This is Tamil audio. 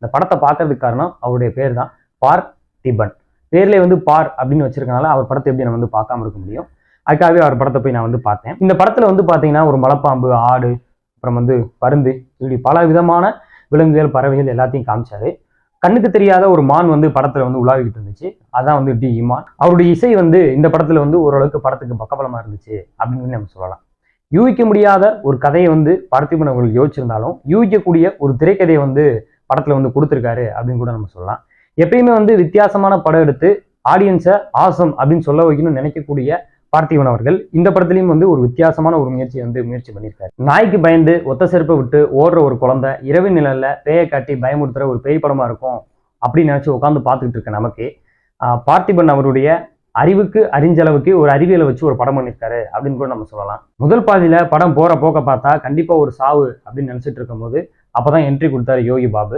இந்த படத்தை பார்க்கறதுக்கு காரணம் அவருடைய பேர் தான், பார்த்திபன். பேர்லேயே வந்து பார் அப்படின்னு வச்சிருக்கனால அவர் படத்தை எப்படி நான் வந்து பார்க்காம இருக்க முடியும். அதுக்காகவே அவர் படத்தை போய் நான் வந்து பார்த்தேன். இந்த படத்துல வந்து பார்த்தீங்கன்னா ஒரு மலைப்பாம்பு, ஆடு, அப்புறம் வந்து பருந்து, இப்படி பல விதமான விலங்குகள், பறவைகள் எல்லாத்தையும் காமிச்சாரு. கண்ணுக்கு தெரியாத ஒரு மான் வந்து படத்துல வந்து உலாவிக்கிட்டு இருந்துச்சு. அதான் வந்து டி இமான். அவருடைய இசை வந்து இந்த படத்துல வந்து ஓரளவுக்கு படத்துக்கு பக்கபலமா இருந்துச்சு அப்படின்னு நம்ம சொல்லலாம். யூகிக்க முடியாத ஒரு கதையை வந்து பார்த்திபன் அவர்கள் யோசிச்சிருந்தாலும் யூகிக்கக்கூடிய ஒரு திரைக்கதையை வந்து படத்துல வந்து கொடுத்துருக்காரு அப்படின்னு கூட நம்ம சொல்லலாம். எப்பயுமே வந்து வித்தியாசமான படம் எடுத்து ஆடியன்ஸை ஆசம் அப்படின்னு சொல்ல வைக்கணும்னு நினைக்கக்கூடிய பார்த்திபன் அவர்கள் இந்த படத்துலயும் வந்து ஒரு வித்தியாசமான ஒரு முயற்சி பண்ணியிருக்காரு. நாய்க்கு பயந்து ஒத்த செருப்பை விட்டு ஓடுற ஒரு குழந்தை இரவு நிழல்ல பேயை காட்டி பயமுறுத்துற ஒரு பேய் படமா இருக்கும் அப்படின்னு நினைச்சு உட்காந்து பார்த்துக்கிட்டு இருக்க நமக்கு பார்த்திபன் அவருடைய அறிவுக்கு அறிஞ்சளவுக்கு ஒரு அறிவியலை வச்சு ஒரு படம் பண்ணியிருக்காரு அப்படின்னு கூட நம்ம சொல்லலாம். முதல் பாதியில படம் போற போக்க பார்த்தா கண்டிப்பா ஒரு சாவு அப்படின்னு நினைச்சிட்டு இருக்கும் போது அப்பதான் என்ட்ரி கொடுத்தாரு யோகி பாபு.